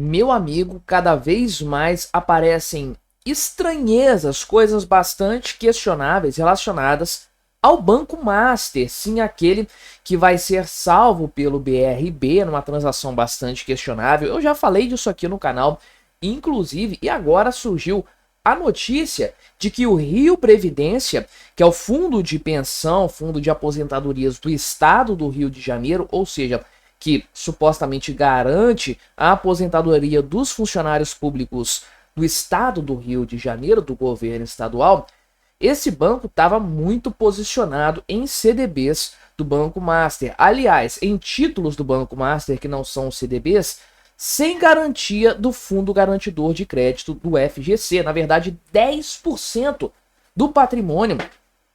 Meu amigo, cada vez mais aparecem estranhezas, coisas bastante questionáveis relacionadas ao Banco Master, sim, aquele que vai ser salvo pelo BRB numa transação bastante questionável. Eu já falei disso aqui no canal, inclusive, e agora surgiu a notícia de que o Rio Previdência, que é o fundo de pensão, fundo de aposentadorias do estado do Rio de Janeiro, ou seja, que supostamente garante a aposentadoria dos funcionários públicos do estado do Rio de Janeiro, do governo estadual, esse banco estava muito posicionado em CDBs do Banco Master. Aliás, em títulos do Banco Master que não são CDBs, sem garantia do Fundo Garantidor de Crédito do FGC. Na verdade, 10% do patrimônio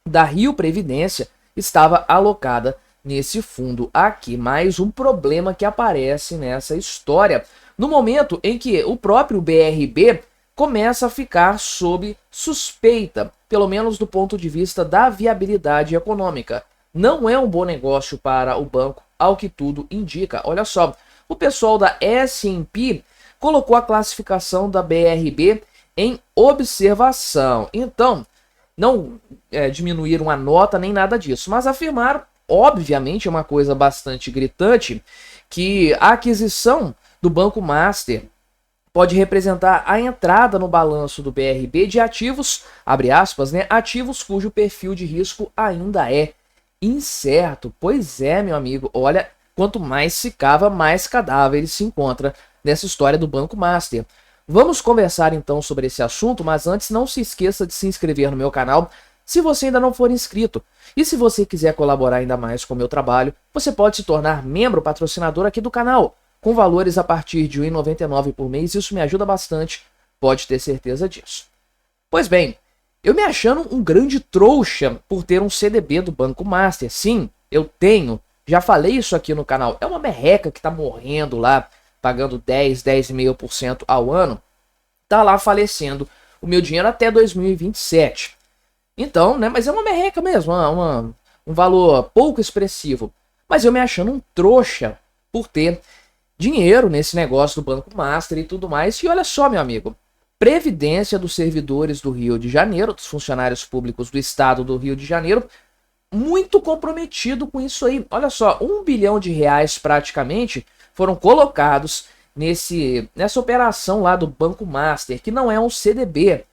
da Rio Previdência estava alocada nesse fundo aqui. Mais um problema que aparece nessa história, no momento em que o próprio BRB começa a ficar sob suspeita, pelo menos do ponto de vista da viabilidade econômica. Não é um bom negócio para o banco, ao que tudo indica. Olha só, o pessoal da S&P colocou a classificação da BRB em observação. Então, não diminuíram a nota nem nada disso, mas afirmaram, obviamente é uma coisa bastante gritante, que a aquisição do Banco Master pode representar a entrada no balanço do BRB de ativos, abre aspas, né, ativos cujo perfil de risco ainda é incerto. Pois é, meu amigo, olha, quanto mais se cava, mais cadáveres se encontra nessa história do Banco Master. Vamos conversar então sobre esse assunto, mas antes não se esqueça de se inscrever no meu canal se você ainda não for inscrito. E se você quiser colaborar ainda mais com o meu trabalho, você pode se tornar membro patrocinador aqui do canal, com valores a partir de R$ 1,99 por mês. Isso me ajuda bastante, pode ter certeza disso. Pois bem, eu me achando um grande trouxa por ter um CDB do Banco Master. Sim, eu tenho, já falei isso aqui no canal, é uma merreca que tá morrendo lá, pagando 10,5% ao ano, tá lá falecendo o meu dinheiro até 2027. Então, né, mas é uma merreca mesmo, um valor pouco expressivo. Mas eu me achando um trouxa por ter dinheiro nesse negócio do Banco Master e tudo mais. E olha só, meu amigo, Previdência dos servidores do Rio de Janeiro, dos funcionários públicos do estado do Rio de Janeiro, muito comprometido com isso aí. Olha só, R$ 1 bilhão praticamente foram colocados nessa operação lá do Banco Master, que não é um CDB.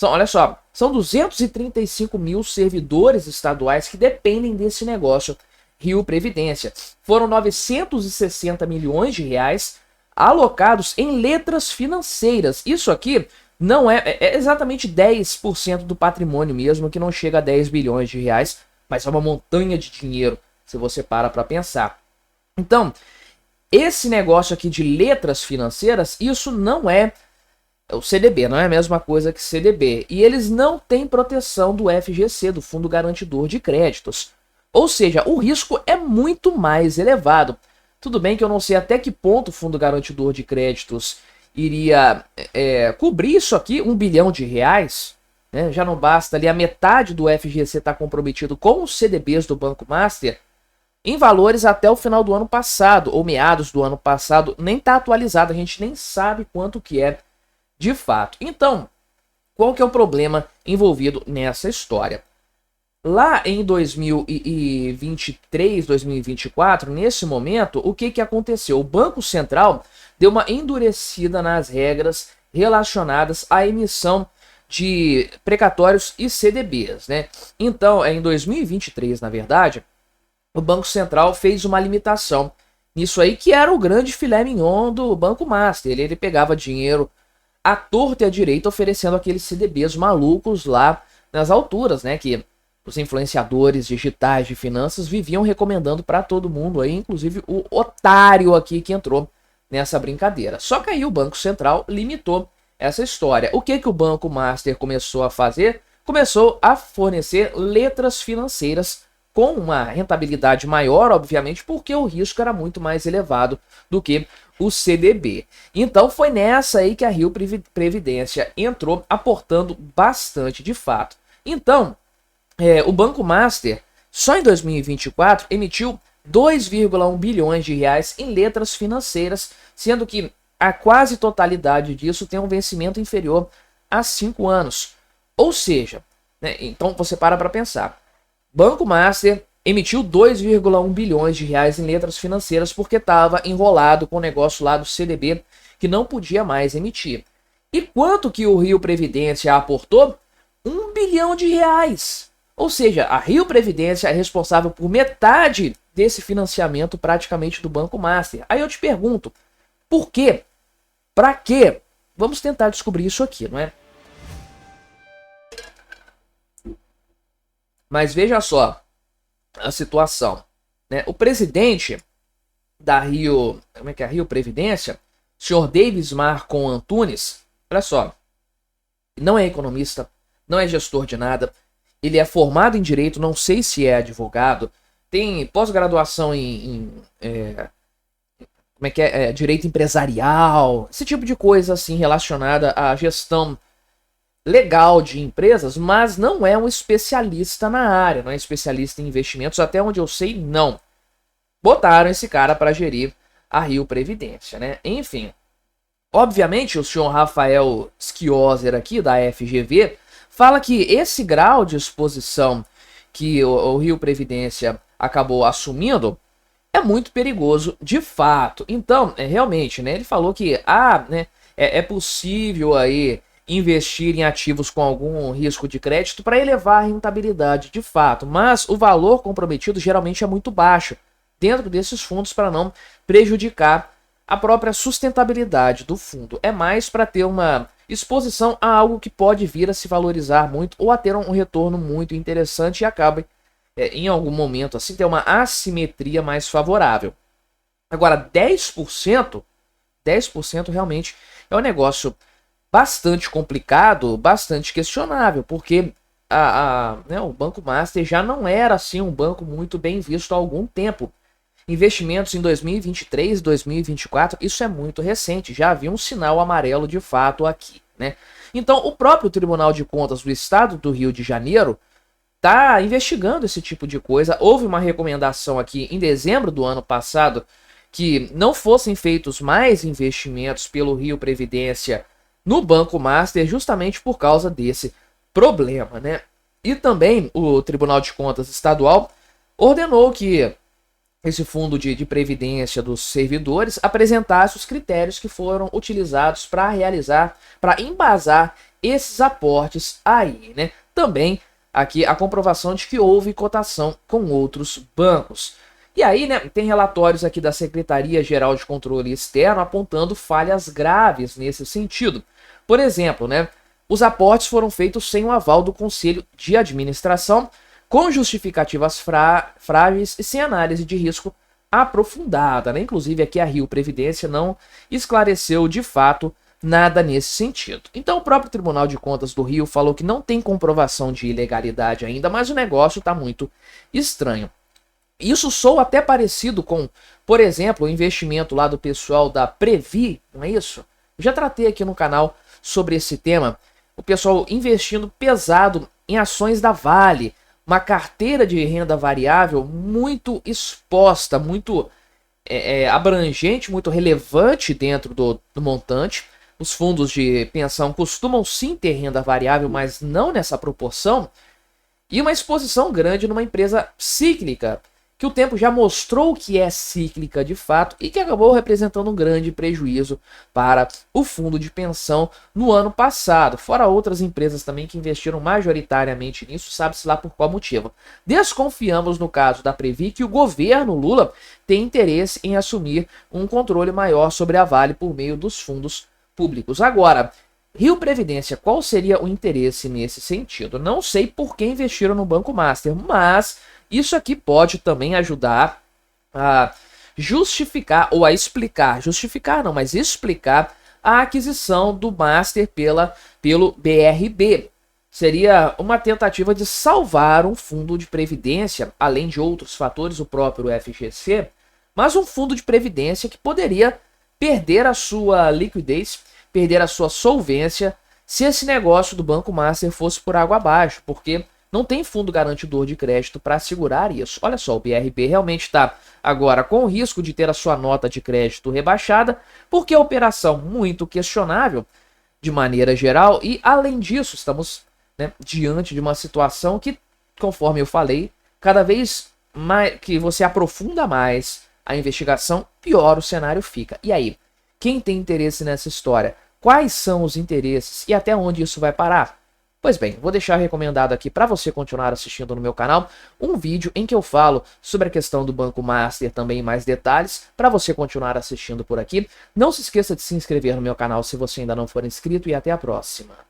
Olha só, são 235 mil servidores estaduais que dependem desse negócio Rio Previdência. Foram 960 milhões de reais alocados em letras financeiras. Isso aqui não é exatamente 10% do patrimônio mesmo, que não chega a 10 bilhões de reais, mas é uma montanha de dinheiro, se você para pensar. Então, esse negócio aqui de letras financeiras, isso não é o CDB, não é a mesma coisa que CDB. E eles não têm proteção do FGC, do Fundo Garantidor de Créditos. Ou seja, o risco é muito mais elevado. Tudo bem que eu não sei até que ponto o Fundo Garantidor de Créditos iria cobrir isso aqui, R$ 1 bilhão, né? Já não basta ali a metade do FGC estar comprometido com os CDBs do Banco Master em valores até o final do ano passado, ou meados do ano passado, nem está atualizado, a gente nem sabe quanto que é de fato. Então, qual que é o problema envolvido nessa história? Lá em 2023, 2024, nesse momento, o que aconteceu? O Banco Central deu uma endurecida nas regras relacionadas à emissão de precatórios e CDBs, né? Então, em 2023, na verdade, o Banco Central fez uma limitação nisso aí, que era o grande filé mignon do Banco Master. Ele pegava dinheiro à torta e à direita, oferecendo aqueles CDBs malucos lá nas alturas, né? Que os influenciadores digitais de finanças viviam recomendando para todo mundo aí, inclusive o otário aqui que entrou nessa brincadeira. Só que aí o Banco Central limitou essa história. O que o Banco Master começou a fazer? Começou a fornecer letras financeiras com uma rentabilidade maior, obviamente, porque o risco era muito mais elevado do que o CDB. Então foi nessa aí que a Rio Previdência entrou, aportando bastante de fato. Então, o Banco Master, só em 2024, emitiu 2,1 bilhões de reais em letras financeiras, sendo que a quase totalidade disso tem um vencimento inferior a 5 anos. Ou seja, né, então você para pensar. Banco Master emitiu 2,1 bilhões de reais em letras financeiras porque estava enrolado com o negócio lá do CDB que não podia mais emitir. E quanto que o Rio Previdência aportou? 1 bilhão de reais. Ou seja, a Rio Previdência é responsável por metade desse financiamento praticamente do Banco Master. Aí eu te pergunto, por quê? Pra quê? Vamos tentar descobrir isso aqui, não é? Mas veja só a situação, né? O presidente da Rio, como é que é? Rio Previdência, senhor Davis Marcon Antunes, olha só, não é economista, não é gestor de nada, ele é formado em direito, não sei se é advogado, tem pós-graduação em como é que é? Direito empresarial, esse tipo de coisa assim relacionada à gestão legal de empresas, mas não é um especialista na área, não é especialista em investimentos, até onde eu sei, não. Botaram esse cara para gerir a Rio Previdência, né? Enfim, obviamente o senhor Rafael Schioser aqui da FGV fala que esse grau de exposição que o Rio Previdência acabou assumindo é muito perigoso de fato. Então, realmente, né, ele falou que né, é possível aí investir em ativos com algum risco de crédito para elevar a rentabilidade de fato, mas o valor comprometido geralmente é muito baixo dentro desses fundos para não prejudicar a própria sustentabilidade do fundo. É mais para ter uma exposição a algo que pode vir a se valorizar muito ou a ter um retorno muito interessante e acabe em algum momento assim ter uma assimetria mais favorável. Agora 10% realmente é um negócio bastante complicado, bastante questionável, porque né, o Banco Master já não era assim um banco muito bem visto há algum tempo. Investimentos em 2023, 2024, isso é muito recente, já havia um sinal amarelo de fato aqui, né? Então, o próprio Tribunal de Contas do Estado do Rio de Janeiro está investigando esse tipo de coisa. Houve uma recomendação aqui em dezembro do ano passado que não fossem feitos mais investimentos pelo Rio Previdência no Banco Master justamente por causa desse problema, né? E também o Tribunal de Contas Estadual ordenou que esse fundo de previdência dos servidores apresentasse os critérios que foram utilizados para embasar esses aportes aí, né? Também aqui a comprovação de que houve cotação com outros bancos. E aí, né, tem relatórios aqui da Secretaria-Geral de Controle Externo apontando falhas graves nesse sentido. Por exemplo, né, os aportes foram feitos sem o aval do Conselho de Administração, com justificativas frágeis e sem análise de risco aprofundada, né? Inclusive aqui a Rio Previdência não esclareceu de fato nada nesse sentido. Então o próprio Tribunal de Contas do Rio falou que não tem comprovação de ilegalidade ainda, mas o negócio está muito estranho. Isso soa até parecido com, por exemplo, o investimento lá do pessoal da Previ, não é isso? Eu já tratei aqui no canal sobre esse tema, o pessoal investindo pesado em ações da Vale, uma carteira de renda variável muito exposta, muito abrangente, muito relevante dentro do montante. Os fundos de pensão costumam sim ter renda variável, mas não nessa proporção. E uma exposição grande numa empresa cíclica, que o tempo já mostrou que é cíclica de fato e que acabou representando um grande prejuízo para o fundo de pensão no ano passado, fora outras empresas também que investiram majoritariamente nisso, sabe-se lá por qual motivo. Desconfiamos no caso da Previ que o governo Lula tem interesse em assumir um controle maior sobre a Vale por meio dos fundos públicos. Agora, Rio Previdência, qual seria o interesse nesse sentido? Não sei por que investiram no Banco Master, mas isso aqui pode também ajudar a justificar ou a explicar, explicar a aquisição do Master pelo BRB. Seria uma tentativa de salvar um fundo de previdência, além de outros fatores, o próprio FGC, mas um fundo de previdência que poderia perder a sua liquidez, perder a sua solvência, se esse negócio do Banco Master fosse por água abaixo, porque não tem fundo garantidor de crédito para assegurar isso. Olha só, o BRB realmente está agora com o risco de ter a sua nota de crédito rebaixada, porque a operação muito questionável de maneira geral, e além disso, estamos, né, diante de uma situação que, conforme eu falei, cada vez mais que você aprofunda mais a investigação, pior o cenário fica. E aí, quem tem interesse nessa história? Quais são os interesses e até onde isso vai parar? Pois bem, vou deixar recomendado aqui para você continuar assistindo no meu canal um vídeo em que eu falo sobre a questão do Banco Master também em mais detalhes, para você continuar assistindo por aqui. Não se esqueça de se inscrever no meu canal se você ainda não for inscrito e até a próxima.